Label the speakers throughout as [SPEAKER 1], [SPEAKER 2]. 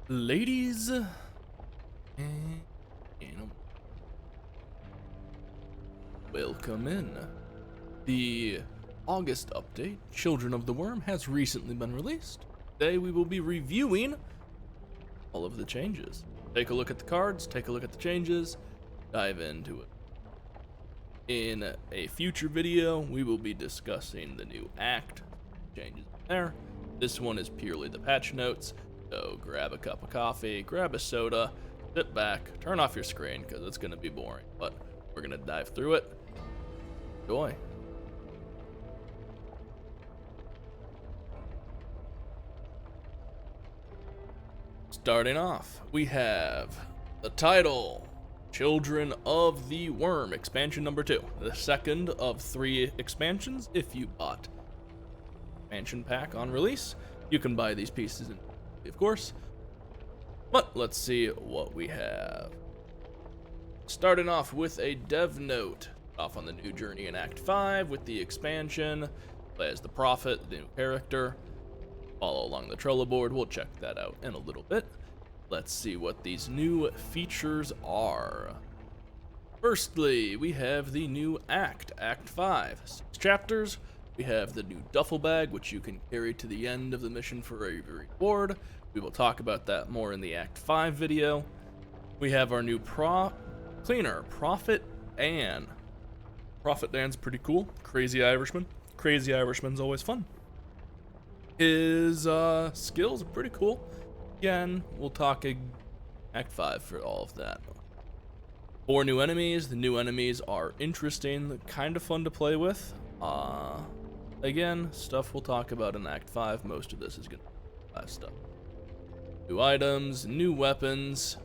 [SPEAKER 1] Ladies and welcome in. The August update, Children of the Worm, has recently been released. Today we will be reviewing all of the changes. Take a look at the cards, take a look at the changes, dive into it. In a future video, we will be discussing the new act, changes there. This one is purely the patch notes. So grab a cup of coffee, grab a soda, sit back, turn off your screen because it's going to be boring, but we're going to dive through it. Enjoy. Starting off, we have the title, Children of the Worm, expansion number 2. The second of 3 expansions. If you bought expansion pack on release, you can buy these pieces in, of course, but let's see what we have. Starting off with a dev note, off on the new journey in Act 5 with the expansion, play as the Prophet, the new character, follow along the Trello Board, we'll check that out in a little bit. Let's see what these new features are. Firstly, we have the new Act 5, 6 chapters. We have the new duffel bag, which you can carry to the end of the mission for a reward. We will talk about that more in the Act 5 video. We have our new cleaner, Prophet Dan. Prophet Dan's pretty cool. Crazy Irishman. Crazy Irishman's always fun. His skills are pretty cool. Again, we'll talk Act 5 for all of that. 4 new enemies. The new enemies are interesting, kind of fun to play with. Again, stuff we'll talk about in Act 5. Most of this is going to be 5 stuff. New items, new weapons,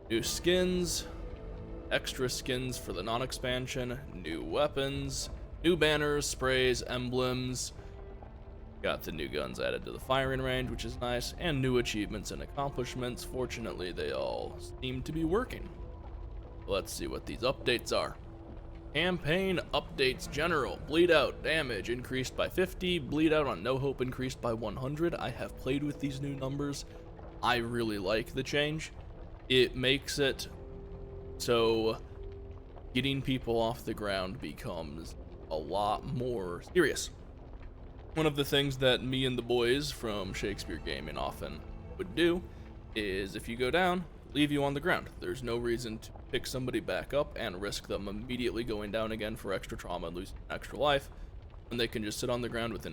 [SPEAKER 1] new skins, extra skins for the non-expansion, new weapons, new banners, sprays, emblems. Got the new guns added to the firing range, which is nice, and new achievements and accomplishments. Fortunately, they all seem to be working. Let's see what these updates are. Campaign updates general. Bleed out damage increased by 50. Bleed out on no hope increased by 100. I have played with these new numbers. I really like the change. It makes it so getting people off the ground becomes a lot more serious. One of the things that me and the boys from Shakespeare Gaming often would do is if you go down, leave you on the ground. There's no reason to pick somebody back up and risk them immediately going down again for extra trauma and losing extra life, when they can just sit on the ground with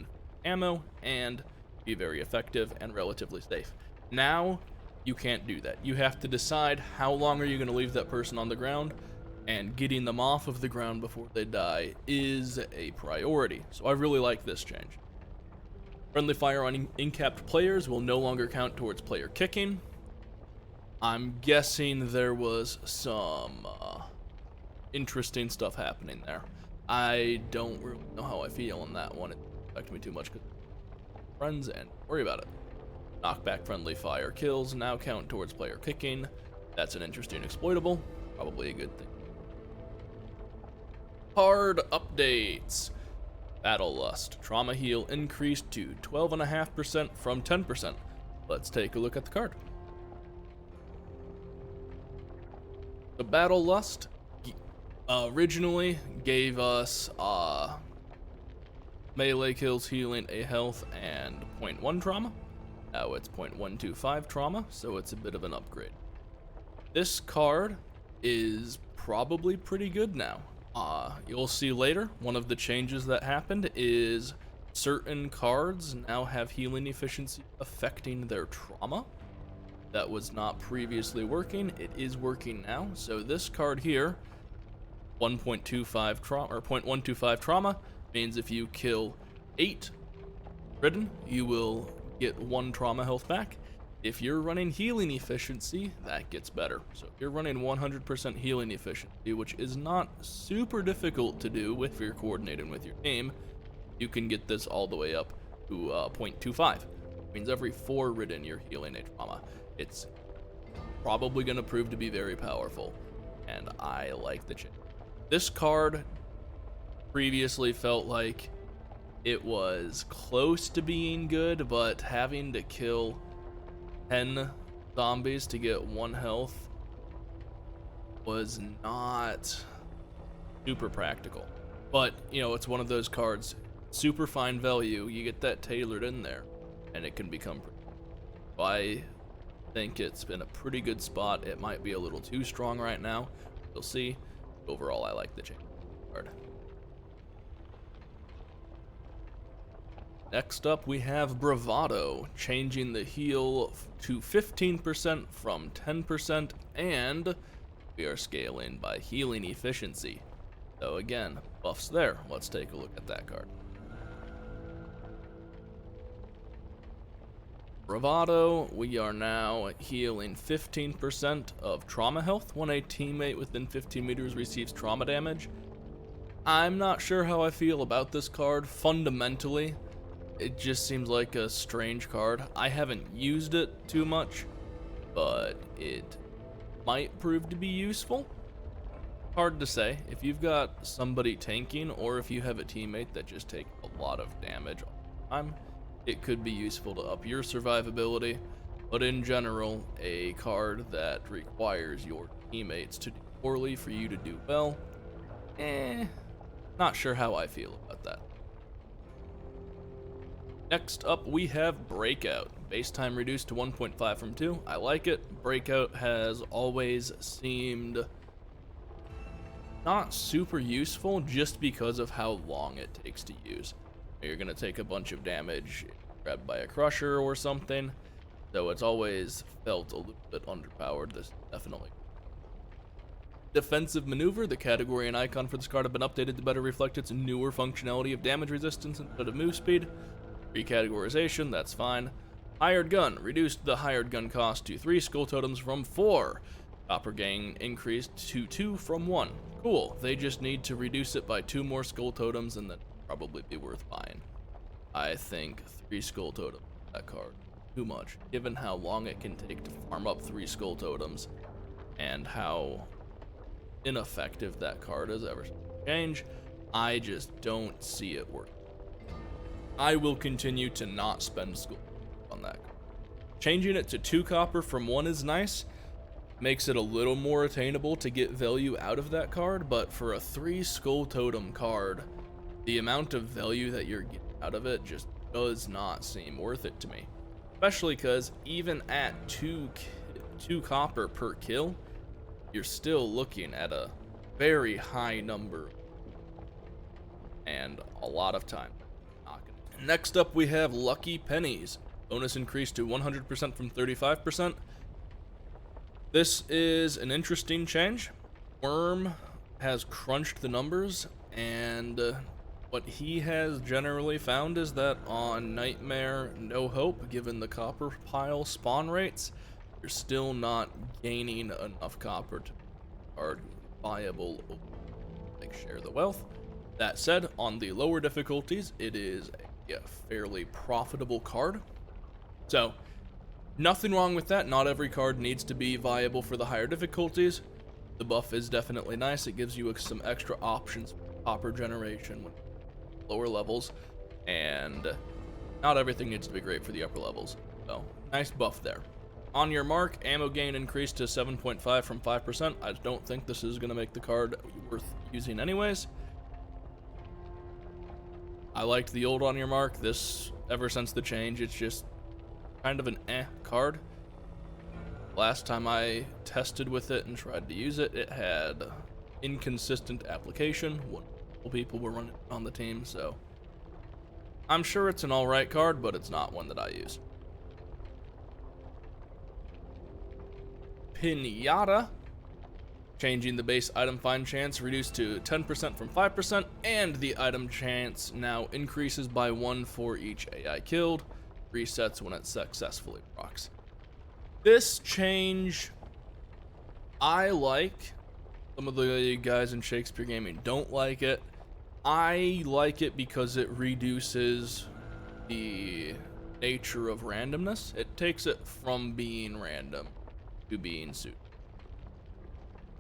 [SPEAKER 1] ammo and be very effective and relatively safe. Now, you can't do that. You have to decide how long are you going to leave that person on the ground, and getting them off of the ground before they die is a priority. So I really like this change. Friendly fire on incapped players will no longer count towards player kicking. I'm guessing there was some interesting stuff happening there. I don't really know how I feel on that one. It didn't affect me too much because friends, and worry about it. Knockback friendly fire kills now count towards player kicking. That's an interesting exploitable. Probably a good thing. Card updates. Battle Lust. Trauma heal increased to 12.5% from 10%. Let's take a look at the card. The Battle Lust originally gave us melee kills healing a health and 0.1 trauma. Now it's 0.125 trauma, so it's a bit of an upgrade. This card is probably pretty good now. You'll see later, one of the changes that happened is certain cards now have healing efficiency affecting their trauma. That was not previously working. It is working now. So this card here, 1.25 trauma or 0.125 trauma, means if you kill 8 ridden, you will get 1 trauma health back. If you're running healing efficiency, that gets better. So if you're running 100% healing efficiency, which is not super difficult to do if you're coordinating with your team, you can get this all the way up to 0.25. It means every 4 ridden you're healing a trauma. It's probably going to prove to be very powerful, and I like the change. This card previously felt like it was close to being good, but having to kill 10 zombies to get 1 health was not super practical. But, you know, it's one of those cards, super fine value, you get that tailored in there, and it can become pretty. I think it's been a pretty good spot. It might be a little too strong right now. We'll see. Overall, I like the change card. Next up, we have Bravado, changing the heal to 15% from 10%, and we are scaling by healing efficiency. So again, buffs there. Let's take a look at that card. Bravado, we are now healing 15% of trauma health when a teammate within 15 meters receives trauma damage. I'm not sure how I feel about this card. Fundamentally, it just seems like a strange card. I haven't used it too much, but it might prove to be useful. Hard to say. If you've got somebody tanking, or if you have a teammate that just takes a lot of damage all the time, it could be useful to up your survivability. But in general, a card that requires your teammates to do poorly for you to do well, not sure how I feel about that. Next up, we have Breakout. Base time reduced to 1.5 from 2. I like it. Breakout has always seemed not super useful just because of how long it takes to use. You're going to take a bunch of damage grabbed by a crusher or something, so it's always felt a little bit underpowered. This definitely. Defensive Maneuver, the category and icon for this card have been updated to better reflect its newer functionality of damage resistance instead of move speed. Recategorization, that's fine. Hired Gun, reduced the hired gun cost to 3 skull totems from 4. Copper gain increased to 2 from 1. Cool, they just need to reduce it by 2 more skull totems and then probably be worth buying. I think 3 skull totems, that card, too much, given how long it can take to farm up 3 skull totems and how ineffective that card is ever since the change. I just don't see it working. I will continue to not spend skull on that card. Changing it to 2 copper from 1 is nice. Makes it a little more attainable to get value out of that card, but for a 3 skull totem card, the amount of value that you're getting out of it just does not seem worth it to me. Especially because even at 2 copper per kill, you're still looking at a very high number and a lot of time. Next up, we have Lucky Pennies. Bonus increased to 100% from 35%. This is an interesting change. Worm has crunched the numbers, and what he has generally found is that on Nightmare No Hope, given the copper pile spawn rates, you're still not gaining enough copper to are viable, like share the wealth. That said, on the lower difficulties, it is a fairly profitable card. So, nothing wrong with that. Not every card needs to be viable for the higher difficulties. The buff is definitely nice. It gives you some extra options for copper generation with lower levels, and not everything needs to be great for the upper levels. So, nice buff there. On your mark, ammo gain increased to 7.5 from 5%. I don't think this is going to make the card worth using anyways. I liked the old on your mark. This, ever since the change, it's just kind of an card. Last time I tested with it and tried to use it, it had inconsistent application. Multiple people were running on the team, so I'm sure it's an alright card, but it's not one that I use. Pinata, changing the base item find chance reduced to 10% from 5%, and the item chance now increases by 1 for each AI killed, resets when it successfully procs. This change I like. Some of the guys in Shakespeare Gaming don't like it. I like it because it reduces the nature of randomness. It takes it from being random to being suited.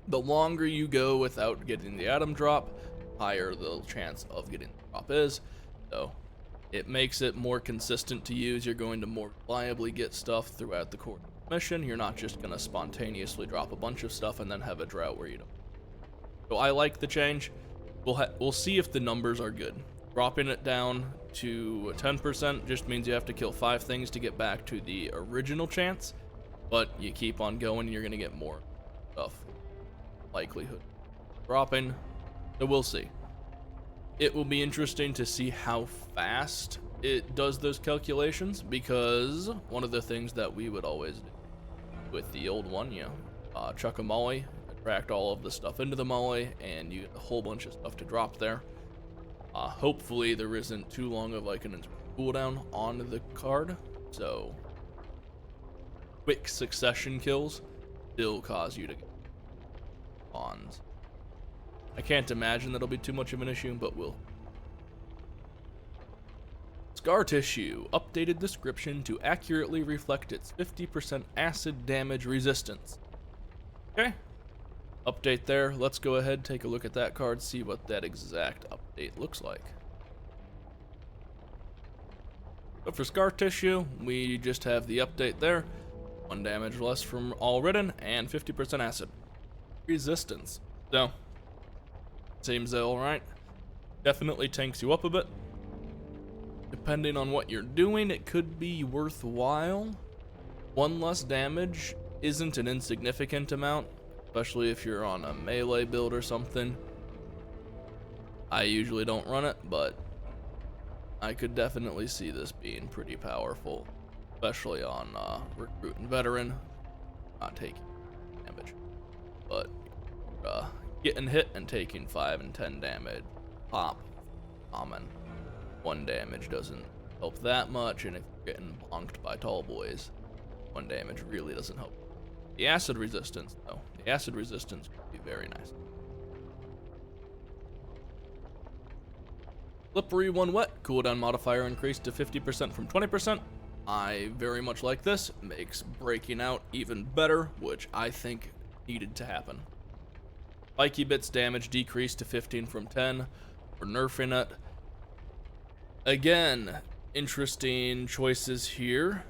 [SPEAKER 1] The longer you go without getting the item drop, higher the chance of getting the drop is. So It makes it more consistent to use. You're going to more reliably get stuff throughout the course of the mission. You're not just going to spontaneously drop a bunch of stuff and then have a drought where you don't. So I like the change. We'll see if the numbers are good. Dropping it down to 10% just means you have to kill 5 things to get back to the original chance, but you keep on going and you're going to get more stuff. Likelihood dropping, so we'll see. It will be interesting to see how fast it does those calculations, because one of the things that we would always do with the old one, chuck a molly, attract all of the stuff into the molly, and you get a whole bunch of stuff to drop there. Hopefully there isn't too long of like an cooldown on the card, so quick succession kills still cause you to get spawns. I can't imagine that'll be too much of an issue, but we'll. Scar tissue, updated description to accurately reflect its 50% acid damage resistance. Okay, update there. Let's go ahead, take a look at that card, see what that exact update looks like. But for scar tissue, we just have the update there. 1 damage less from all ridden and 50% acid resistance. So seems alright. Definitely tanks you up a bit. Depending on what you're doing, it could be worthwhile. 1 less damage isn't an insignificant amount, especially if you're on a melee build or something. I usually don't run it, but I could definitely see this being pretty powerful, especially on recruit and veteran. Not taking damage, but getting hit and taking 5 and 10 damage pop common. 1 damage doesn't help that much, and if you're getting bonked by tall boys, 1 damage really doesn't help. The acid resistance, though, the acid resistance could be very nice. Slippery 1 wet, cooldown modifier increased to 50% from 20%. I very much like this. Makes breaking out even better, which I think needed to happen. Spiky bits damage decreased to 15 from 10. We're nerfing it. Again, interesting choices here.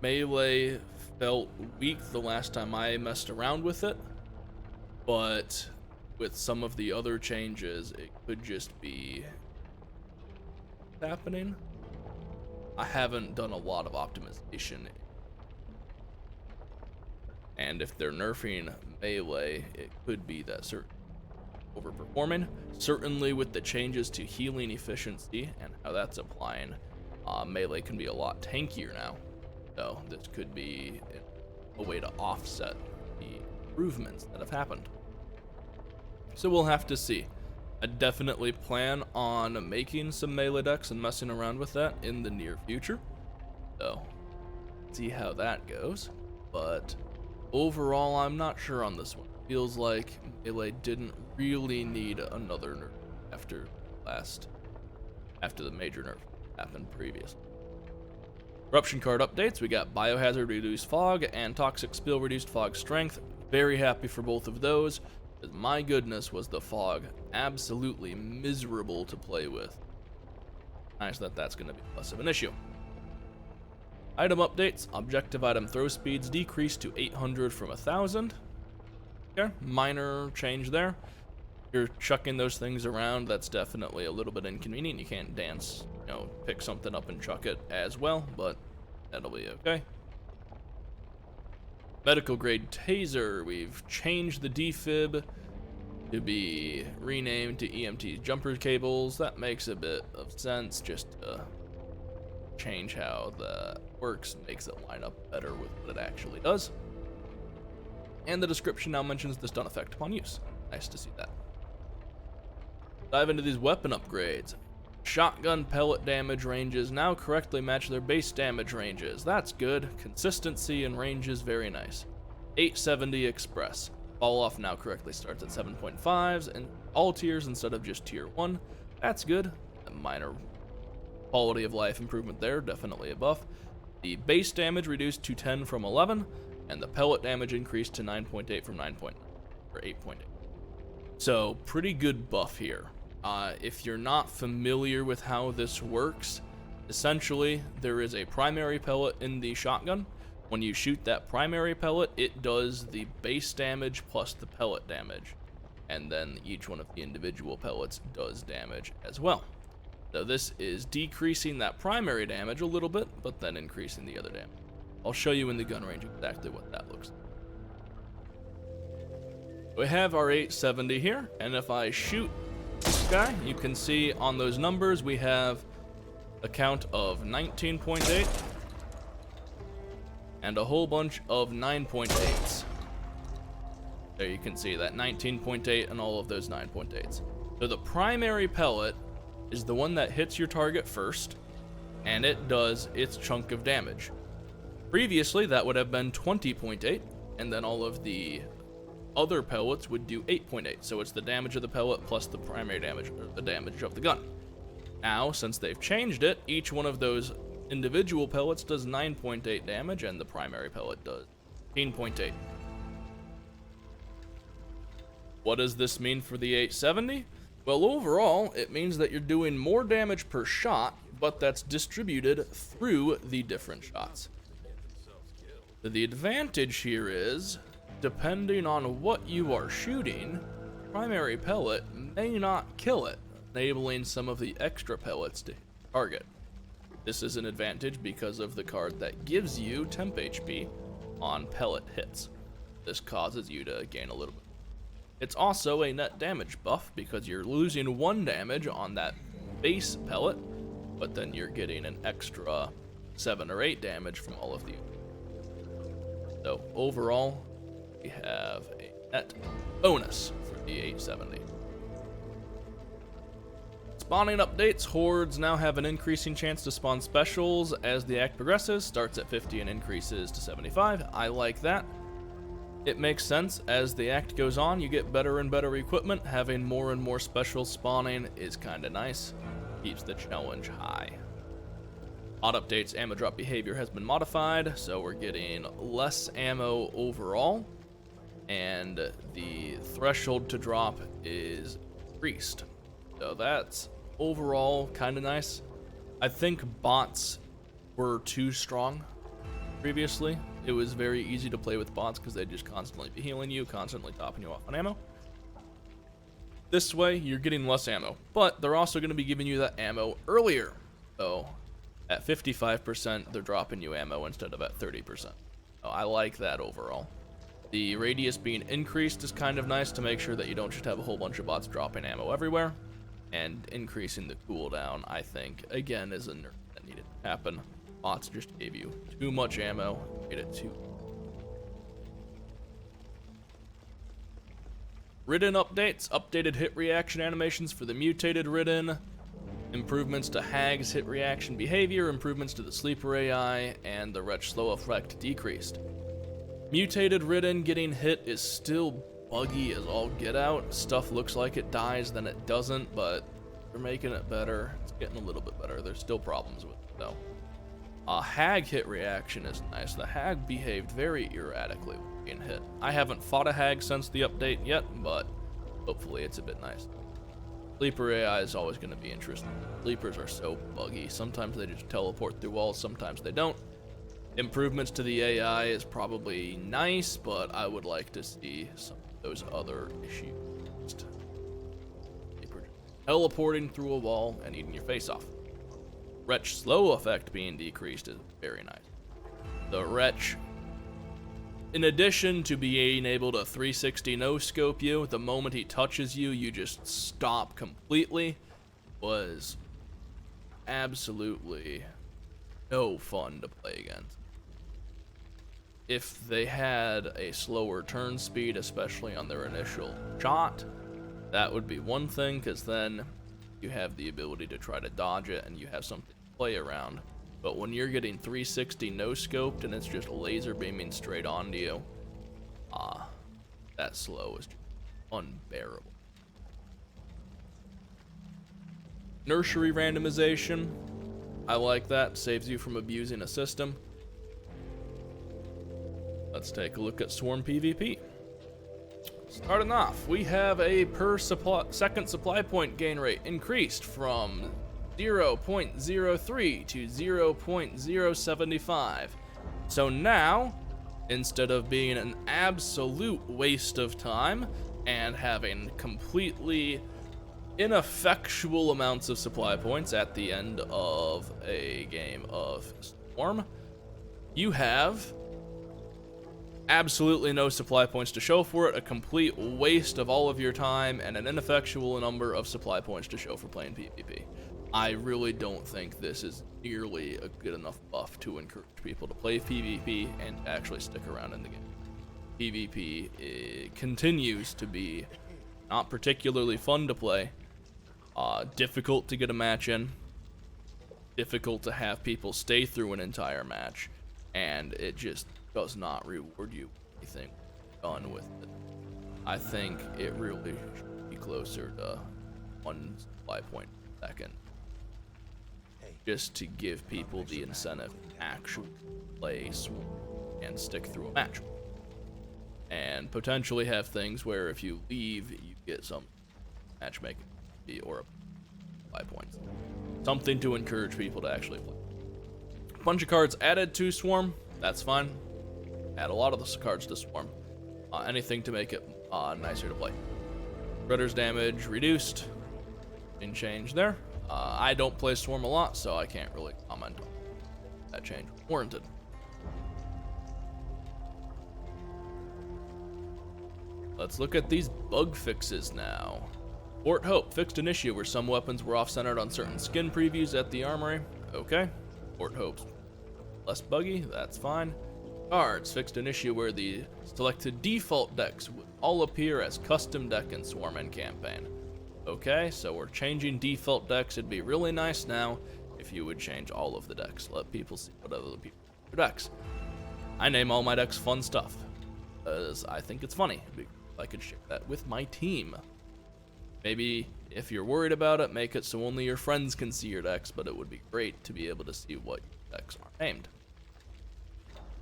[SPEAKER 1] Melee felt weak the last time I messed around with it, but with some of the other changes, it could just be happening. I haven't done a lot of optimization, and if they're nerfing melee, it could be that certain overperforming. Certainly with the changes to healing efficiency and how that's applying, melee can be a lot tankier now, so this could be a way to offset the improvements that have happened. So we'll have to see. I definitely plan on making some melee decks and messing around with that in the near future, so see how that goes. But overall, I'm not sure on this one. Feels like melee didn't really need another nerf after the major nerf happened previously. Corruption card updates. We got Biohazard reduced fog and Toxic Spill reduced fog strength. Very happy for both of those, because my goodness was the fog absolutely miserable to play with. Nice that that's going to be less of an issue. Item updates. Objective item throw speeds decreased to 800 from 1000. Okay, minor change there. You're chucking those things around, that's definitely a little bit inconvenient. You can't dance, pick something up and chuck it as well, but that'll be okay. Medical grade taser, we've changed the defib to be renamed to EMT jumper cables. That makes a bit of sense, just to change how that works, makes it line up better with what it actually does. And the description now mentions the stun effect upon use. Nice to see that. Dive into these weapon upgrades. Shotgun pellet damage ranges now correctly match their base damage ranges. That's good. Consistency and range is very nice. 870 Express. Fall off now correctly starts at 7.5s and all tiers instead of just tier 1. That's good. A minor quality of life improvement there, definitely a buff. The base damage reduced to 10 from 11, and the pellet damage increased to 9.8 from 9.9, or 8.8. So pretty good buff here. If you're not familiar with how this works, Essentially, there is a primary pellet in the shotgun. When you shoot that primary pellet, it does the base damage plus the pellet damage. And then each one of the individual pellets does damage as well. So this is decreasing that primary damage a little bit, but then increasing the other damage. I'll show you in the gun range exactly what that looks like. We have our 870 here, and if I shoot this guy, you can see on those numbers we have a count of 19.8 and a whole bunch of 9.8s. There you can see that 19.8 and all of those 9.8s. So the primary pellet is the one that hits your target first, and it does its chunk of damage. Previously, that would have been 20.8, and then all of the other pellets would do 8.8. So it's the damage of the pellet plus the primary damage, or the damage of the gun. Now, since they've changed it, each one of those individual pellets does 9.8 damage, and the primary pellet does 18.8. What does this mean for the 870? Well, overall, it means that you're doing more damage per shot, but that's distributed through the different shots. The advantage here is, depending on what you are shooting, primary pellet may not kill it, enabling some of the extra pellets to target. This is an advantage because of the card that gives you temp HP on pellet hits. This causes you to gain a little bit. It's also a net damage buff because you're losing 1 damage on that base pellet, but then you're getting an extra 7 or 8 damage from all of the. So overall, we have a net bonus for the 870. Spawning updates. Hordes now have an increasing chance to spawn specials as the act progresses. Starts at 50 and increases to 75. I like that. It makes sense. As the act goes on, you get better and better equipment. Having more and more specials spawning is kinda nice. Keeps the challenge high. Odd updates. Ammo drop behavior has been modified, so we're getting less ammo overall, and the threshold to drop is increased. So that's overall kind of nice. I think bots were too strong previously. It was very easy to play with bots because they'd just constantly be healing you, constantly topping you off on ammo. This way, you're getting less ammo, but they're also going to be giving you that ammo earlier. So at 55%, they're dropping you ammo instead of at 30%. So I like that overall. The radius being increased is kind of nice to make sure that you don't just have a whole bunch of bots dropping ammo everywhere. And increasing the cooldown, I think, again, is a nerf that needed to happen. Bots just gave you too much ammo, made it too. Ridden updates, updated hit reaction animations for the mutated Ridden, improvements to Hag's hit reaction behavior, improvements to the sleeper AI, and the Wretch slow effect decreased. Mutated Ridden getting hit is still buggy as all get out. Stuff looks like it dies, then it doesn't, but they're making it better. It's getting a little bit better. There's still problems with it, though. Hag hit reaction is nice. The Hag behaved very erratically when being hit. I haven't fought a Hag since the update yet, but hopefully it's a bit nice. Sleeper AI is always going to be interesting. Sleepers are so buggy. Sometimes they just teleport through walls, sometimes they don't. Improvements to the AI is probably nice, but I would like to see some of those other issues. Sleeper teleporting through a wall and eating your face off. Wretch slow effect being decreased is very nice. The Wretch, in addition to being able to 360 no scope you, the moment he touches you, you just stop completely, was absolutely no fun to play against. If they had a slower turn speed, especially on their initial shot, that would be one thing, because then you have the ability to try to dodge it and you have something to play around. But when you're getting 360 no scoped and it's just laser beaming straight onto you, that slow is just unbearable. Nursery randomization, I like that. Saves you from abusing a system. Let's take a look at Swarm PvP. Starting off, we have a per second supply point gain rate increased from 0.03 to 0.075. So now, instead of being an absolute waste of time and having completely ineffectual amounts of supply points at the end of a game of Swarm, you have absolutely no supply points to show for it, a complete waste of all of your time, and an ineffectual number of supply points to show for playing PvP. I really don't think this is nearly a good enough buff to encourage people to play PvP and actually stick around in the game. PvP continues to be not particularly fun to play, difficult to get a match in, difficult to have people stay through an entire match, and it just does not reward you anything done with it. I think it really should be closer to 1 supply point per second, just to give people the incentive to actually play Swarm and stick through a match. And potentially have things where if you leave, you get some matchmaking or supply points. Something to encourage people to actually play. A bunch of cards added to Swarm, that's fine. Add a lot of the cards to Swarm. Anything to make it nicer to play. Predator's damage reduced. In change there. I don't play Swarm a lot, so I can't really comment on that change. Warranted. Let's look at these bug fixes now. Fort Hope fixed an issue where some weapons were off-centered on certain skin previews at the armory. Okay. Fort Hope's less buggy, that's fine. Cards fixed an issue where the selected default decks would all appear as custom deck in Swarm and Campaign. Okay, so we're changing default decks. It'd be really nice now if you would change all of the decks. Let people see what other people do for decks. I name all my decks fun stuff, because I think it's funny. I could share that with my team. Maybe if you're worried about it, make it so only your friends can see your decks, but it would be great to be able to see what your decks are named.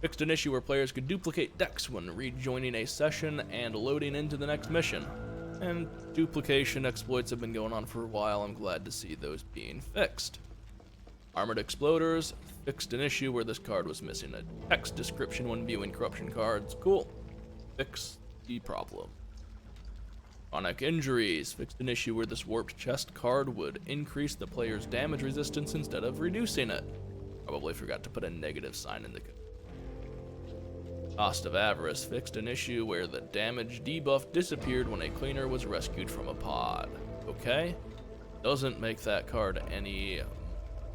[SPEAKER 1] Fixed an issue where players could duplicate decks when rejoining a session and loading into the next mission. And duplication exploits have been going on for a while. I'm glad to see those being fixed. Armored Exploders fixed an issue where this card was missing a text description when viewing corruption cards. Cool. Fix the problem. Chronic Injuries fixed an issue where this warped chest card would increase the player's damage resistance instead of reducing it. Probably forgot to put a negative sign in the code. Cost of Avarice fixed an issue where the damage debuff disappeared when a cleaner was rescued from a pod. Okay? Doesn't make that card any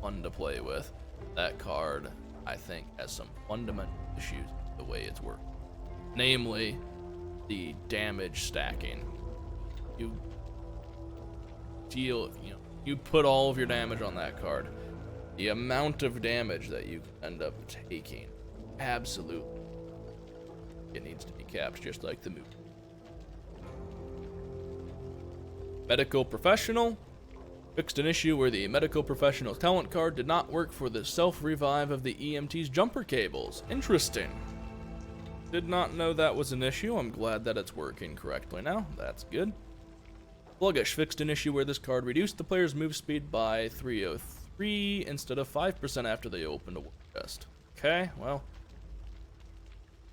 [SPEAKER 1] fun to play with. That card, I think, has some fundamental issues with the way it's worked. Namely, the damage stacking. You deal, you put all of your damage on that card. The amount of damage that you end up taking, absolutely. It needs to be capped just like the move. Medical Professional fixed an issue where the Medical Professional talent card did not work for the self-revive of the EMT's jumper cables. Interesting. Did not know that was an issue. I'm glad that it's working correctly now. That's good. Sluggish fixed an issue where this card reduced the player's move speed by 303 instead of 5% after they opened a war chest. Okay, well.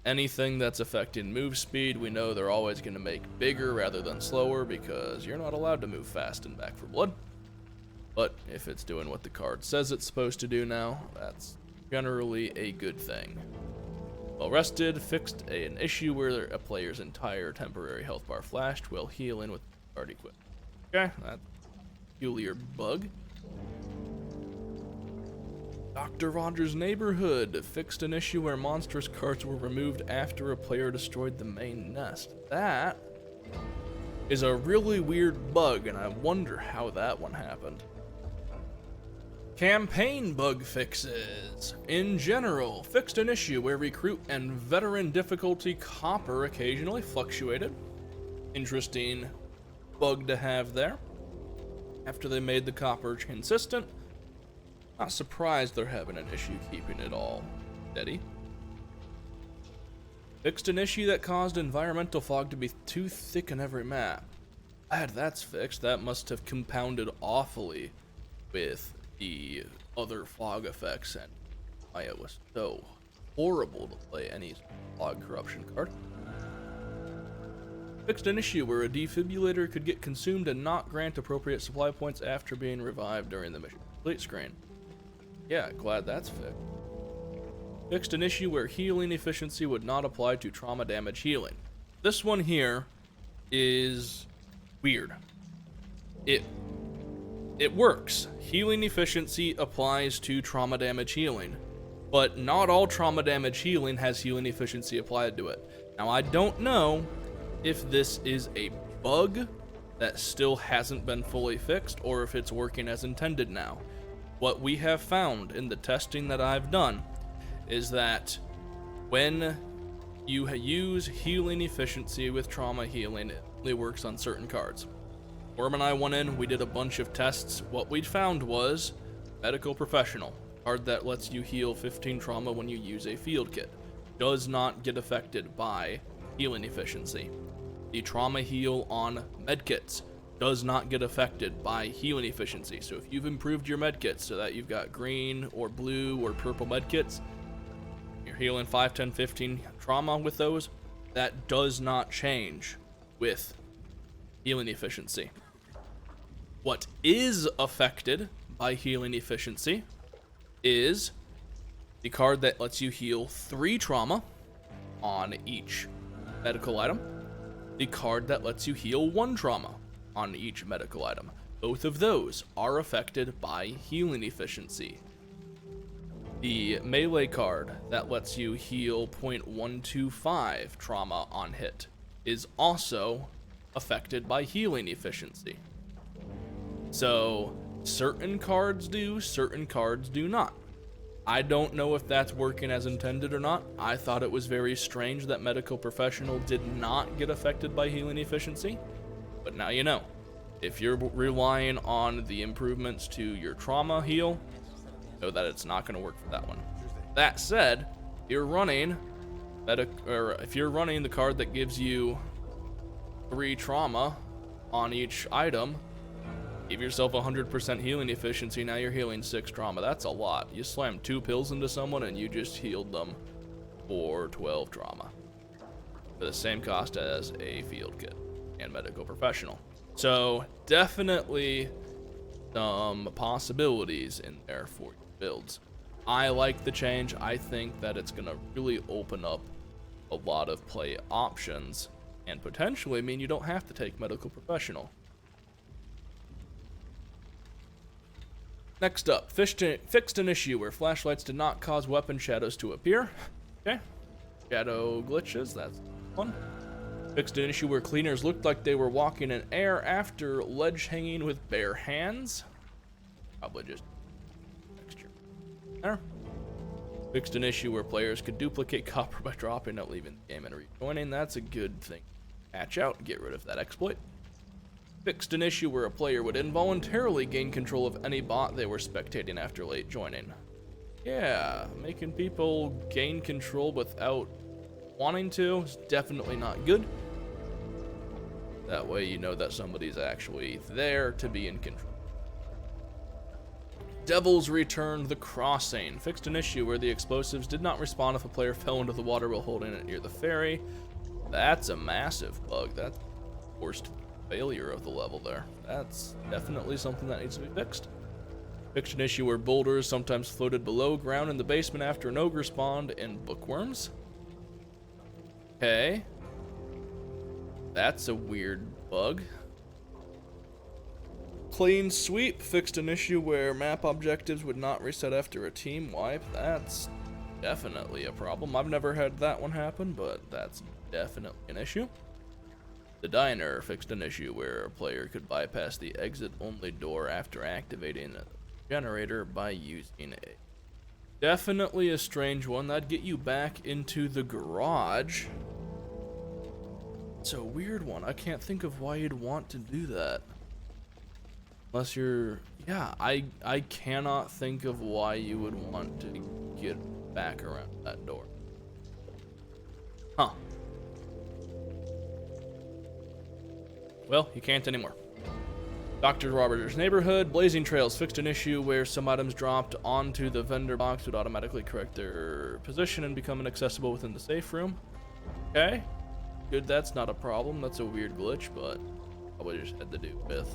[SPEAKER 1] Anything that's affecting move speed, we know they're always going to make bigger rather than slower because you're not allowed to move fast in Back 4 Blood. But if it's doing what the card says it's supposed to do now, that's generally a good thing. Well Rested fixed an issue where a player's entire temporary health bar flashed while healing with card equipped. Okay, that's a peculiar bug. Dr. Rogers' Neighborhood fixed an issue where monstrous cards were removed after a player destroyed the main nest. That is a really weird bug, and I wonder how that one happened. Campaign bug fixes. In general, fixed an issue where recruit and veteran difficulty copper occasionally fluctuated. Interesting bug to have there. After they made the copper consistent, not surprised they're having an issue keeping it all steady. Fixed an issue that caused environmental fog to be too thick in every map. Glad that's fixed. That must have compounded awfully with the other fog effects, and it was so horrible to play any fog corruption card. Fixed an issue where a defibrillator could get consumed and not grant appropriate supply points after being revived during the mission complete screen. Yeah, glad that's fixed. Fixed an issue where healing efficiency would not apply to trauma damage healing. This one here is weird. It works. Healing efficiency applies to trauma damage healing, but not all trauma damage healing has healing efficiency applied to it. Now, I don't know if this is a bug that still hasn't been fully fixed or if it's working as intended now. What we have found in the testing that I've done is that when you use healing efficiency with trauma healing, it only works on certain cards. Worm and I went in, we did a bunch of tests. What we found was Medical Professional, card that lets you heal 15 trauma when you use a field kit, does not get affected by healing efficiency. The trauma heal on medkits does not get affected by healing efficiency. So if you've improved your medkits so that you've got green or blue or purple medkits, you're healing 5, 10, 15 trauma with those, that does not change with healing efficiency. What is affected by healing efficiency is the card that lets you heal 3 trauma on each medical item, the card that lets you heal 1 trauma on each medical item. Both of those are affected by healing efficiency. The melee card that lets you heal 0.125 trauma on hit is also affected by healing efficiency. So certain cards do, certain cards do not. I don't know if that's working as intended or not. I thought it was very strange that Medical Professional did not get affected by healing efficiency, but now you know. If you're relying on the improvements to your trauma heal, know that it's not going to work for that one. That said, if you're running the card that gives you 3 trauma on each item, give yourself 100% healing efficiency. Now you're healing 6 trauma. That's a lot. You slammed 2 pills into someone and you just healed them for 12 trauma for the same cost as a field kit and Medical Professional. So definitely some possibilities in there for your builds. I like the change. I think that it's going to really open up a lot of play options and potentially mean you don't have to take Medical Professional. Next up, fixed an issue where flashlights did not cause weapon shadows to appear. Okay. Shadow glitches, that's fun. Fixed an issue where cleaners looked like they were walking in air after ledge hanging with bare hands. Probably just texture there. Fixed an issue where players could duplicate copper by dropping it, leaving the game and rejoining. That's a good thing. Patch out and get rid of that exploit. Fixed an issue where a player would involuntarily gain control of any bot they were spectating after late joining. Yeah, making people gain control without wanting to is definitely not good. That way you know that somebody's actually there to be in control. Devils returned the crossing. Fixed an issue where the explosives did not respawn if a player fell into the water while holding it near the ferry. That's a massive bug. That's forced failure of the level there. That's definitely something that needs to be fixed. Fixed an issue where boulders sometimes floated below ground in the basement after an ogre spawned in bookworms. Okay. That's a weird bug. Clean sweep. Fixed an issue where map objectives would not reset after a team wipe. That's definitely a problem. I've never had that one happen, but that's definitely an issue. The diner fixed an issue where a player could bypass the exit-only door after activating a generator by using a... Definitely a strange one. That'd get you back into the garage. It's a weird one. I can't think of why you'd want to do that. Unless you're... Yeah, I cannot think of why you would want to get back around that door. Huh. Well, you can't anymore. Dr. Robert's Neighborhood. Blazing Trails fixed an issue where some items dropped onto the vendor box would automatically correct their position and become inaccessible within the safe room. Okay. Good, that's not a problem. That's a weird glitch, but probably just had to do with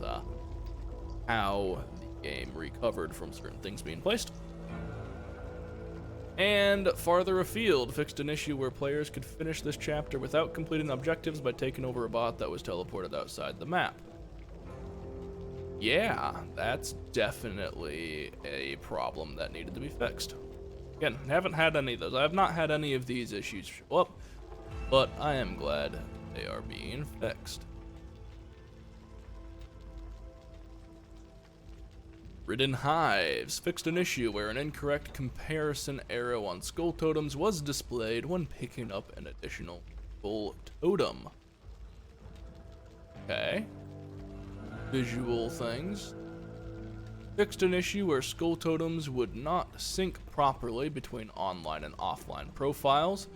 [SPEAKER 1] how the game recovered from certain things being placed. And Farther Afield fixed an issue where players could finish this chapter without completing objectives by taking over a bot that was teleported outside the map. Yeah, that's definitely a problem that needed to be fixed. Again, haven't had any of those. I have not had any of these issues show up, but I am glad they are being fixed. Ridden Hives fixed an issue where an incorrect comparison arrow on skull totems was displayed when picking up an additional skull totem. Okay. Visual things. Fixed an issue where skull totems would not sync properly between online and offline profiles.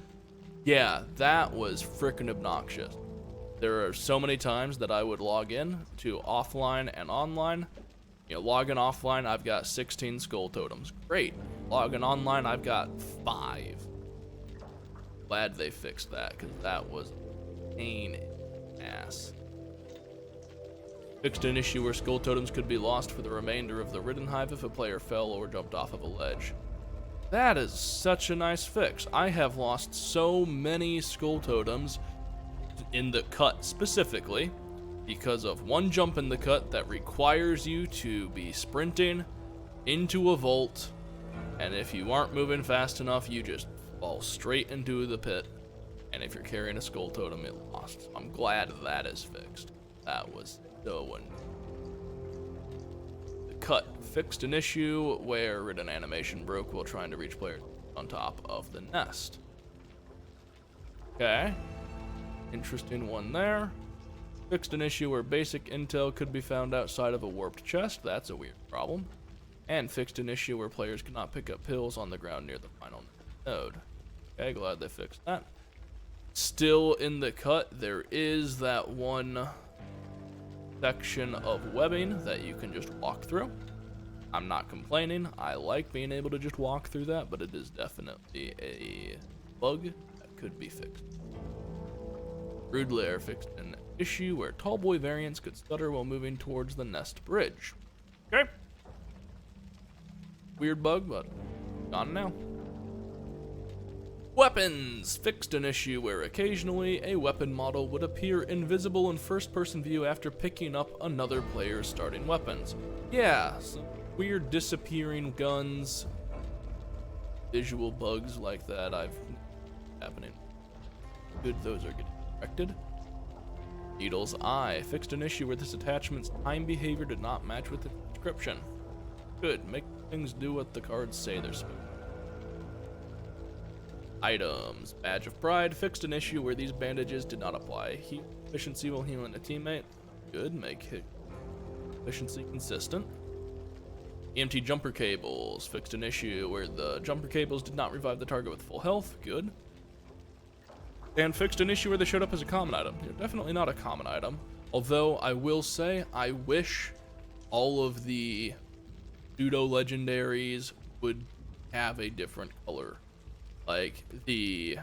[SPEAKER 1] Yeah, that was frickin' obnoxious. There are so many times that I would log in to offline and online. You know, log in offline, I've got 16 skull totems. Great. Log in online, I've got 5. Glad they fixed that, because that was a pain in the ass. Fixed an issue where skull totems could be lost for the remainder of the Ridden Hive if a player fell or jumped off of a ledge. That is such a nice fix. I have lost so many skull totems in the cut specifically because of one jump in the cut that requires you to be sprinting into a vault, and if you aren't moving fast enough, you just fall straight into the pit, and if you're carrying a skull totem, it lost. I'm glad that is fixed. That was so annoying. The cut fixed an issue where an animation broke while trying to reach players on top of the nest. Okay. Interesting one there. Fixed an issue where basic intel could be found outside of a warped chest. That's a weird problem. And fixed an issue where players could not pick up pills on the ground near the final node. Okay, glad they fixed that. Still in the cut, there is that one section of webbing that you can just walk through. I'm not complaining. I like being able to just walk through that, but it is definitely a bug that could be fixed. Brood Lair fixed an issue where tallboy variants could stutter while moving towards the nest bridge. Okay. Weird bug, but gone now. Weapons fixed an issue where occasionally a weapon model would appear invisible in first-person view after picking up another player's starting weapons. Yeah, some weird disappearing guns, visual bugs like that I've happening. Good, those are getting corrected. Needle's Eye fixed an issue where this attachment's time behavior did not match with the description. Good, make things do what the cards say they're supposed to. Items. Badge of Pride fixed an issue where these bandages did not apply heat efficiency while healing a teammate. Good, make hit efficiency consistent. EMT jumper cables fixed an issue where the jumper cables did not revive the target with full health. Good. And fixed an issue where they showed up as a common item. They're definitely not a common item. Although I will say, I wish all of the pseudo legendaries would have a different color. Like the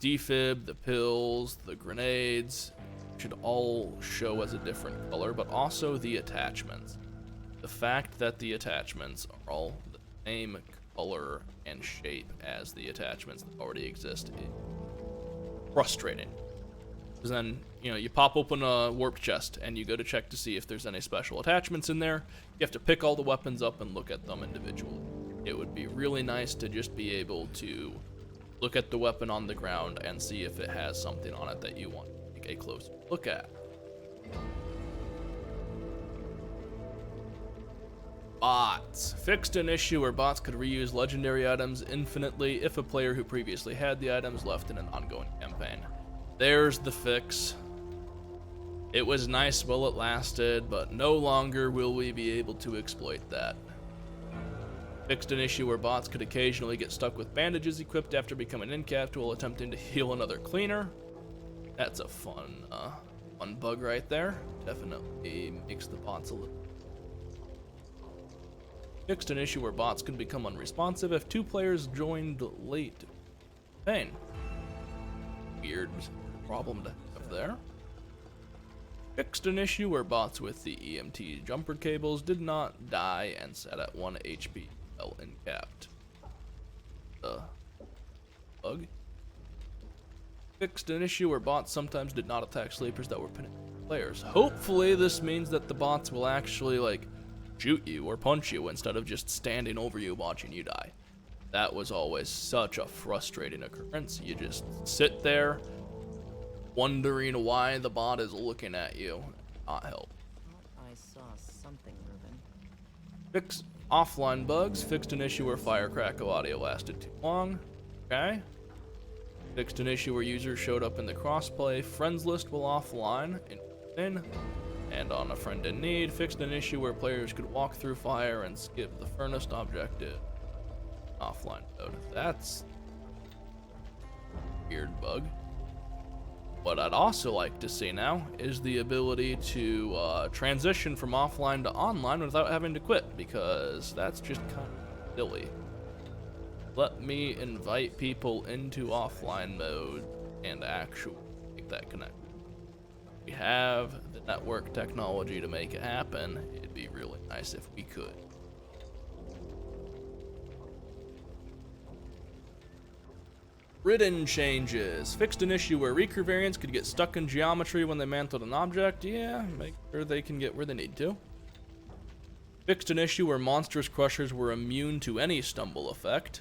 [SPEAKER 1] defib, the pills, the grenades should all show as a different color, but also the attachments. The fact that the attachments are all the same color and shape as the attachments that already exist is frustrating. Because then, you know, you pop open a warp chest and you go to check to see if there's any special attachments in there. You have to pick all the weapons up and look at them individually. It would be really nice to just be able to look at the weapon on the ground and see if it has something on it that you want to take a closer look at. Bots fixed an issue where bots could reuse legendary items infinitely if a player who previously had the items left in an ongoing campaign. There's the fix. It was nice while it lasted, but no longer will we be able to exploit that. Fixed an issue where bots could occasionally get stuck with bandages equipped after becoming incapped while attempting to heal another cleaner. That's a fun One bug right there. Definitely makes the bots a little. Fixed an issue where bots can become unresponsive if 2 players joined late. Pain. Weird problem to have there. Fixed an issue where bots with the EMT jumper cables did not die and sat at 1 HP while uncapped. Bug. Fixed an issue where bots sometimes did not attack sleepers that were pinning players. Hopefully this means that the bots will actually like shoot you or punch you instead of just standing over you watching you die. That was always such a frustrating occurrence. You just sit there wondering why the bot is looking at you. Not help.
[SPEAKER 2] I saw something, Ruben.
[SPEAKER 1] Fix offline bugs. Fixed an issue where firecrackle audio lasted too long. Okay. Fixed an issue where users showed up in the crossplay friends list while offline. Interesting. And on a friend in need. Fixed an issue where players could walk through fire and skip the furnace objective. Offline mode. That's a weird bug. What I'd also like to see now is the ability to transition from offline to online without having to quit, because that's just kind of silly. Let me invite people into offline mode and actually make that connect. We have the network technology to make it happen. It'd be really nice if we could. Ridden changes. Fixed an issue where Reeker variants could get stuck in geometry when they mantled an object. Yeah, make sure they can get where they need to. Fixed an issue where monstrous crushers were immune to any stumble effect.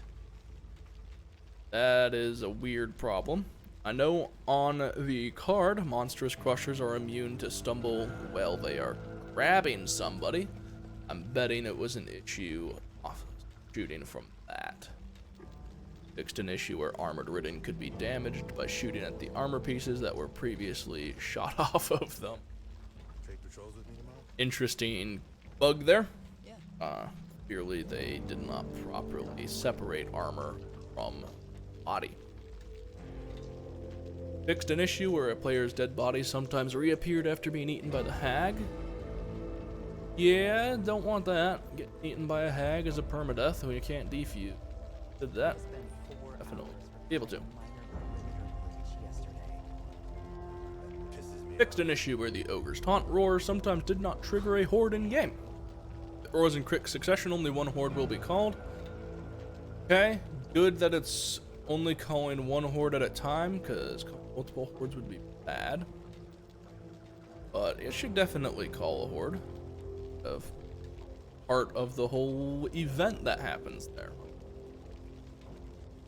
[SPEAKER 1] That is a weird problem. I know on the card, monstrous crushers are immune to stumble while they are grabbing somebody. I'm betting it was an issue off shooting from that. Fixed an issue where armored Ridden could be damaged by shooting at the armor pieces that were previously shot off of them. Interesting bug there. Clearly they did not properly separate armor from body. Fixed an issue where a player's dead body sometimes reappeared after being eaten by the hag. Yeah, don't want that. Getting eaten by a hag is a permadeath when you can't defuse. Did that? Definitely. Be able to. Fixed an issue where the ogre's taunt roar sometimes did not trigger a horde in game. If it roars in quick succession, only one horde will be called. Okay, good that it's only calling one horde at a time, because multiple hordes would be bad. But it should definitely call a horde of part of the whole event that happens there.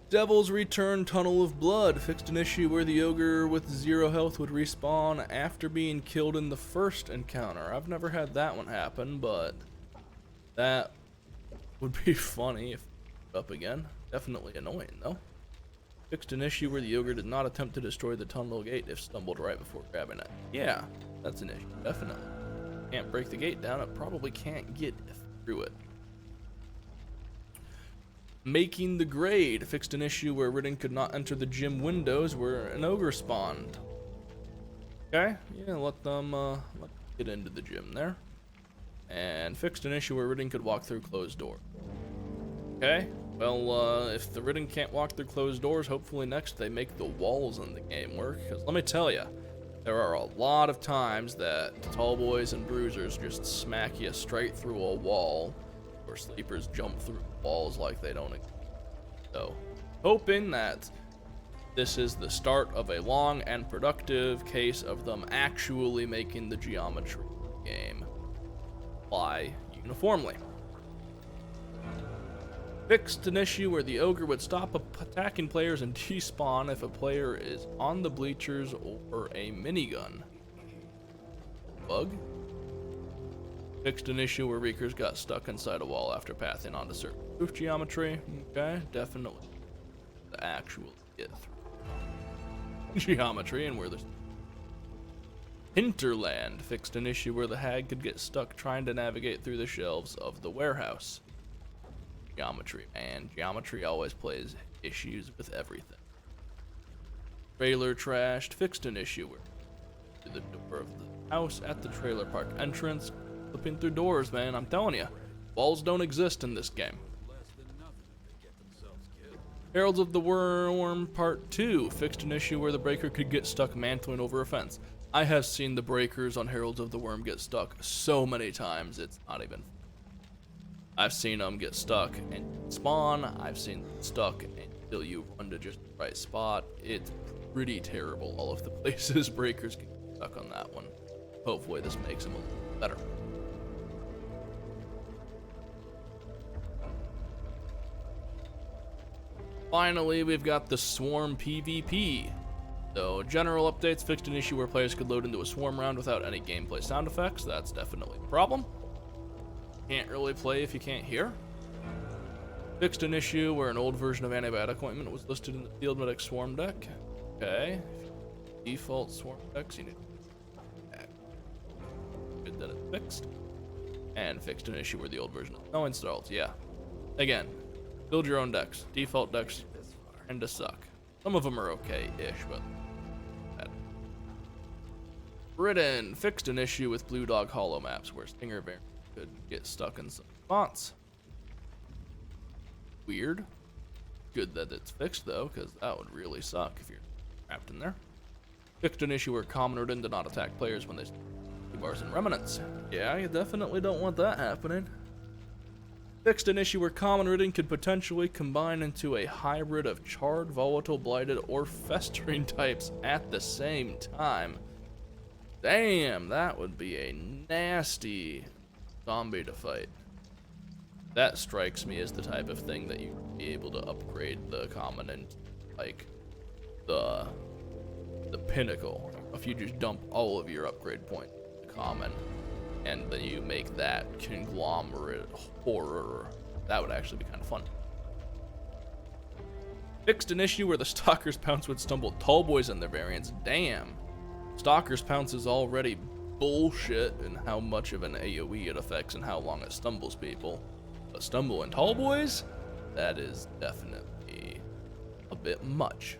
[SPEAKER 1] Devil's Return Tunnel of Blood. Fixed an issue where the ogre with 0 health would respawn after being killed in the first encounter. I've never had that one happen, but that would be funny if it up again. Definitely annoying though. Fixed an issue where the ogre did not attempt to destroy the tunnel gate if stumbled right before grabbing it. Yeah, that's an issue, definitely. Can't break the gate down, it probably can't get through it. Making the grade. Fixed an issue where Ridden could not enter the gym windows where an ogre spawned. Okay, yeah, let them get into the gym there. And fixed an issue where Ridden could walk through closed doors. Okay, well, if the Ridden can't walk through closed doors, hopefully next they make the walls in the game work. Because let me tell you, there are a lot of times that tall boys and bruisers just smack you straight through a wall, or sleepers jump through walls like they don't exist. So, hoping that this is the start of a long and productive case of them actually making the geometry game apply uniformly. Fixed an issue where the ogre would stop attacking players and despawn if a player is on the bleachers or a minigun. Bug. Fixed an issue where Reekers got stuck inside a wall after pathing onto certain roof geometry. Okay, definitely the actual get through geometry and where there's Hinterland. Fixed an issue where the hag could get stuck trying to navigate through the shelves of the warehouse. Geometry, man. Geometry always plays issues with everything. Trailer trashed. Fixed an issue where through the door of the house at the trailer park entrance. Flipping through doors, man, I'm telling you. Walls don't exist in this game. Heralds of the Worm Part 2 fixed an issue where the breaker could get stuck mantling over a fence. I have seen the breakers on Heralds of the Worm get stuck so many times, it's not even. I've seen them get stuck and spawn. I've seen them stuck until you run to just the right spot. It's pretty terrible, all of the places breakers can get stuck on that one. Hopefully this makes them a little better. Finally, we've got the Swarm PvP. So, general updates fixed an issue where players could load into a swarm round without any gameplay sound effects. That's definitely a problem. Can't really play if you can't hear. Fixed an issue where an old version of antibiotic ointment was listed in the field medic swarm deck. Okay. Default swarm decks, you need to good that it's fixed. And fixed an issue where the old version of no installs. Yeah. Again, build your own decks. Default decks tend to suck. Some of them are okay-ish, but bad. Britain fixed an issue with Blue Dog Hollow maps where Stinger variants could get stuck in some spots. Weird. Good that it's fixed though, because that would really suck if you're trapped in there. Fixed an issue where Common Rodent did not attack players when they bars and remnants. Yeah, you definitely don't want that happening. Fixed an issue where Common Rodent could potentially combine into a hybrid of charred, volatile, blighted, or festering types at the same time. Damn, that would be a nasty zombie to fight. That strikes me as the type of thing that you'd be able to upgrade the common and like the pinnacle. If you just dump all of your upgrade points to common and then you make that conglomerate horror, that would actually be kind of fun. Fixed an issue where the Stalker's Pounce would stumble tall boys in their variants. Damn. Stalker's Pounce is already bullshit in how much of an AoE it affects and how long it stumbles people. But stumble in tall boys? That is definitely a bit much.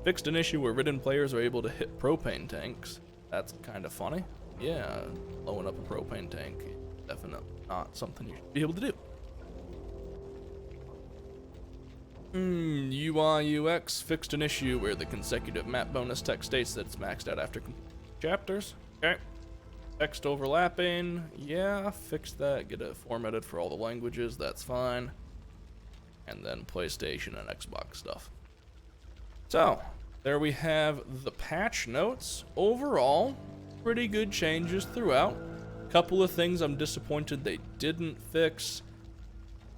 [SPEAKER 1] Fixed an issue where ridden players are able to hit propane tanks. That's kind of funny. Yeah, blowing up a propane tank, definitely not something you should be able to do. UI UX fixed an issue where the consecutive map bonus text states that it's maxed out after chapters. Okay. Text overlapping, yeah, fixed that, get it formatted for all the languages, that's fine. And then PlayStation and Xbox stuff. So, there we have the patch notes. Overall, pretty good changes throughout. Couple of things I'm disappointed they didn't fix,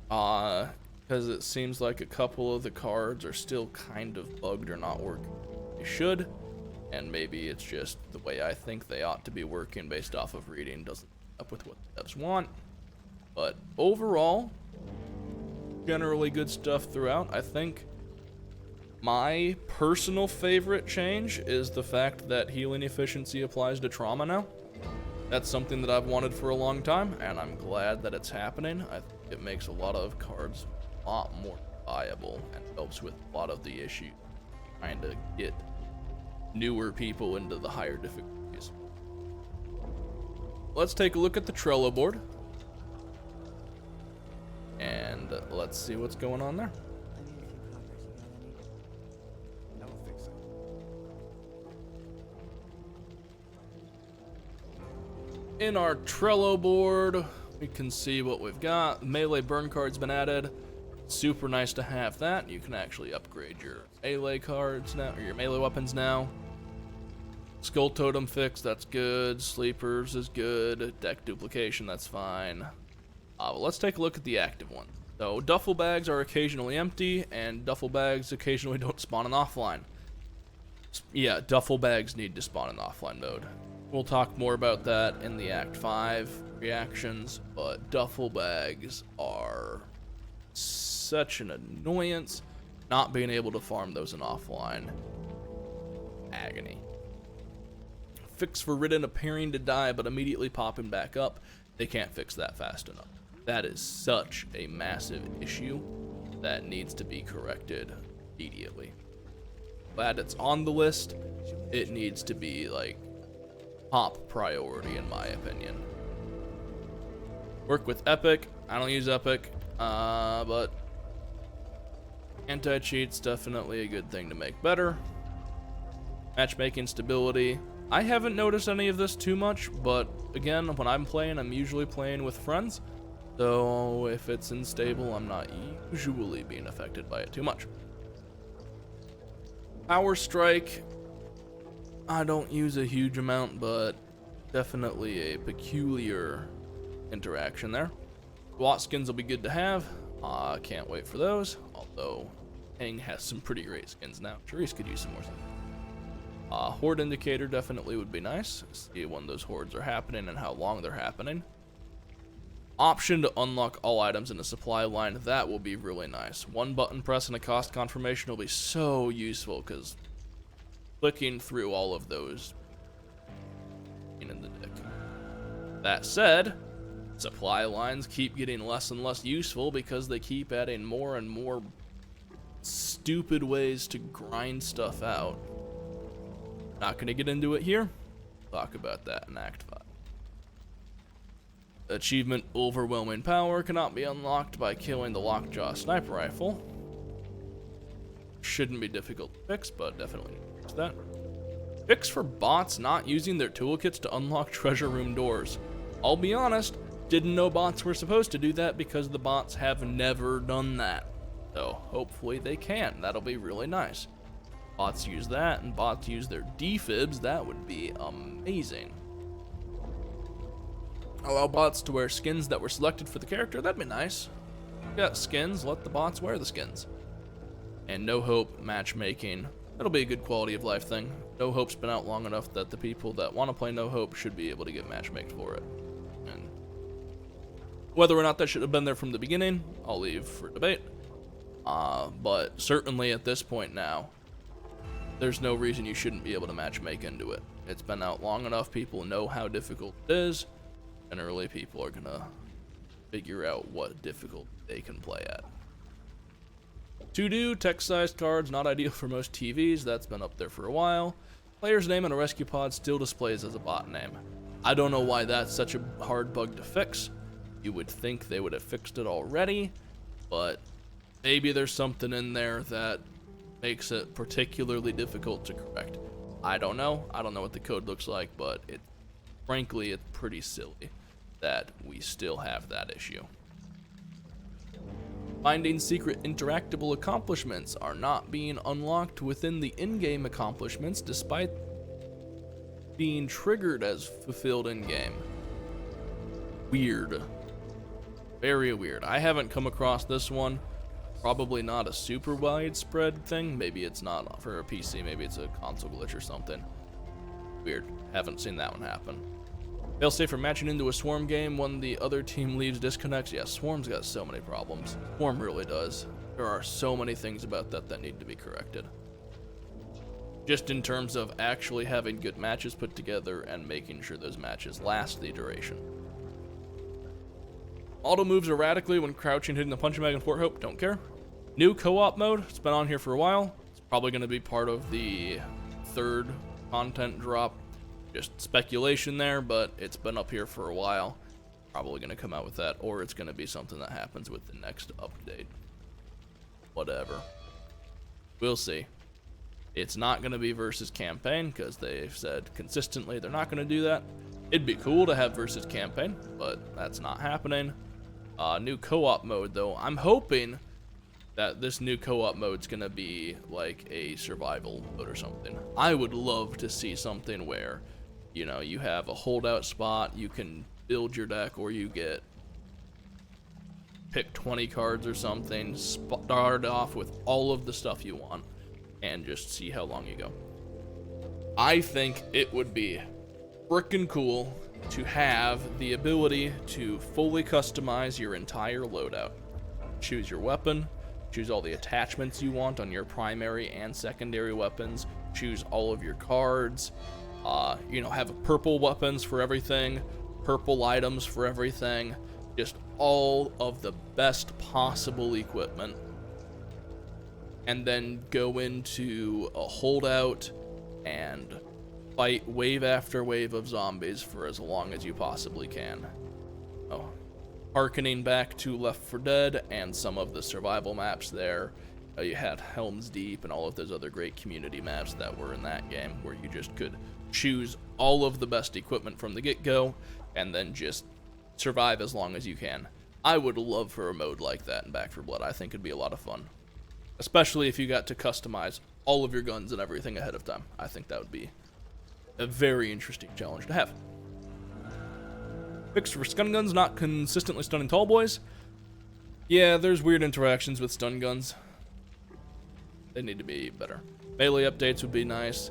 [SPEAKER 1] because it seems like a couple of the cards are still kind of bugged or not working. They should, and maybe it's just the way I think they ought to be working based off of reading doesn't up with what the devs want. But overall, generally good stuff throughout. I think my personal favorite change is the fact that healing efficiency applies to trauma now. That's something that I've wanted for a long time, and I'm glad that it's happening. I think it makes a lot of cards a lot more viable and helps with a lot of the issues trying to get newer people into the higher difficulties. Let's take a look at the Trello board, and let's see what's going on there. In our Trello board, we can see what we've got. Melee burn card's been added. Super nice to have that. You can actually upgrade your melee cards now, or your melee weapons now. Skull totem fix, that's good. Sleepers is good. Deck duplication, that's fine. Well, let's take a look at the active one. So duffel bags are occasionally empty, and duffel bags occasionally don't spawn in offline. Yeah, duffel bags need to spawn in offline mode. We'll talk more about that in the Act 5 reactions, but duffel bags are such an annoyance. Not being able to farm those in offline. Agony. Fix for Ridden appearing to die but immediately popping back up. They can't fix that fast enough. That is such a massive issue that needs to be corrected immediately. Glad it's on the list. It needs to be like top priority in my opinion. Work with Epic. I don't use Epic, but anti-cheat's definitely a good thing to make better. Matchmaking stability. I haven't noticed any of this too much, but again, when I'm playing, I'm usually playing with friends. So if it's unstable, I'm not usually being affected by it too much. Power Strike. I don't use a huge amount, but definitely a peculiar interaction there. SWAT skins will be good to have. Can't wait for those. Although, Hang has some pretty great skins now. Therese could use some more. Horde indicator definitely would be nice. See when those hordes are happening and how long they're happening. Option to unlock all items in the supply line. That will be really nice. One button press and a cost confirmation will be so useful because clicking through all of those in the dick. That said, supply lines keep getting less and less useful because they keep adding more and more stupid ways to grind stuff out. Not going to get into it here. Talk about that in Act 5. Achievement Overwhelming Power cannot be unlocked by killing the Lockjaw Sniper Rifle. Shouldn't be difficult to fix, but definitely need to fix that. Fix for bots not using their toolkits to unlock treasure room doors. I'll be honest, didn't know bots were supposed to do that because the bots have never done that. So hopefully they can. That'll be really nice. Bots use that, and bots use their defibs. That would be amazing. Allow bots to wear skins that were selected for the character. That'd be nice. Got skins, let the bots wear the skins. And No Hope matchmaking. That'll be a good quality of life thing. No Hope's been out long enough that the people that want to play No Hope should be able to get matchmaked for it. And whether or not that should have been there from the beginning, I'll leave for debate. But certainly at this point now, there's no reason you shouldn't be able to matchmake into it. It's been out long enough, people know how difficult it is. Generally, people are gonna figure out what difficulty they can play at. To do, text-sized cards, not ideal for most TVs. That's been up there for a while. Player's name in a rescue pod still displays as a bot name. I don't know why that's such a hard bug to fix. You would think they would have fixed it already, but maybe there's something in there that makes it particularly difficult to correct. I don't know. I don't know what the code looks like, but frankly, it's pretty silly that we still have that issue. Finding secret interactable accomplishments are not being unlocked within the in-game accomplishments despite being triggered as fulfilled in-game. Weird. Very weird. I haven't come across this one. Probably not a super widespread thing. Maybe it's not for a PC. Maybe it's a console glitch or something. Weird. Haven't seen that one happen. Failsafe for matching into a Swarm game when the other team leaves disconnects. Yeah, Swarm's got so many problems. Swarm really does. There are so many things about that need to be corrected. Just in terms of actually having good matches put together and making sure those matches last the duration. Auto moves erratically when crouching, hitting the punching bag in Fort Hope. Don't care. New co-op mode. It's been on here for a while. It's probably going to be part of the third content drop. Just speculation there, but it's been up here for a while. Probably going to come out with that, or it's going to be something that happens with the next update. Whatever. We'll see. It's not going to be versus campaign, because they've said consistently they're not going to do that. It'd be cool to have versus campaign, but that's not happening. New co-op mode, though. I'm hoping that this new co-op mode's going to be like a survival mode or something. I would love to see something where, you know, you have a holdout spot, you can build your deck, or you pick 20 cards or something, start off with all of the stuff you want, and just see how long you go. I think it would be frickin' cool to have the ability to fully customize your entire loadout. Choose your weapon, choose all the attachments you want on your primary and secondary weapons, choose all of your cards, have purple weapons for everything, purple items for everything, just all of the best possible equipment, and then go into a holdout and fight wave after wave of zombies for as long as you possibly can. Oh, harkening back to Left 4 Dead and some of the survival maps there, you had Helm's Deep and all of those other great community maps that were in that game, where you just could choose all of the best equipment from the get-go and then just survive as long as you can. I would love for a mode like that in Back 4 Blood. I think it'd be a lot of fun, especially if you got to customize all of your guns and everything ahead of time. I think that would be a very interesting challenge to have. Fix for stun guns not consistently stunning tall boys. Yeah, there's weird interactions with stun guns. They need to be better. Melee updates would be nice.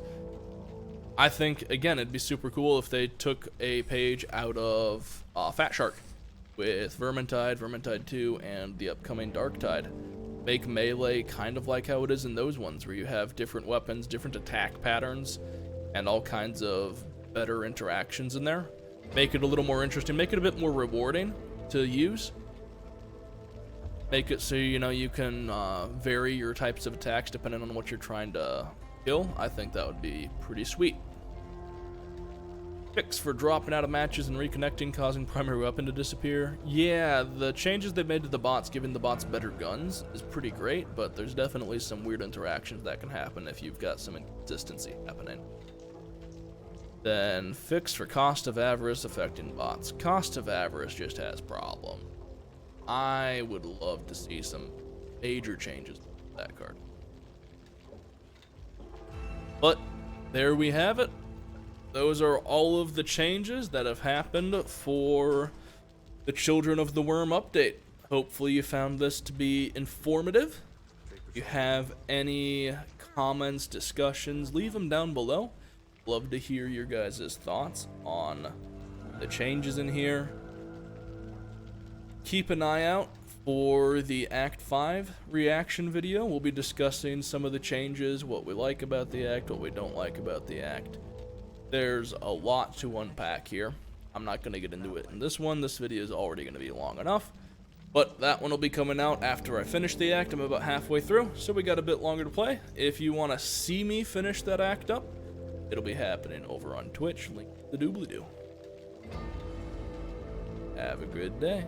[SPEAKER 1] I think, again, it'd be super cool if they took a page out of Fat Shark with Vermintide, Vermintide 2, and the upcoming Darktide. Make melee kind of like how it is in those ones, where you have different weapons, different attack patterns, and all kinds of better interactions in there. Make it a little more interesting, make it a bit more rewarding to use. Make it so, you know, you can vary your types of attacks depending on what you're trying to kill. I think that would be pretty sweet. Fix for dropping out of matches and reconnecting, causing primary weapon to disappear. Yeah, the changes they've made to the bots, giving the bots better guns, is pretty great, but there's definitely some weird interactions that can happen if you've got some inconsistency happening. Then fix for cost of avarice affecting bots. Cost of avarice just has problems. I would love to see some major changes to that card. But there we have it. Those are all of the changes that have happened for the Children of the Worm update. Hopefully you found this to be informative. If you have any comments, discussions, leave them down below. Love to hear your guys' thoughts on the changes in here. Keep an eye out for the Act 5 reaction video. We'll be discussing some of the changes, what we like about the Act, what we don't like about the Act. There's a lot to unpack here. I'm not going to get into it in this one. This video is already going to be long enough. But that one will be coming out after I finish the Act. I'm about halfway through, so we got a bit longer to play. If you want to see me finish that Act up, it'll be happening over on Twitch. Link to the doobly-doo. Have a good day.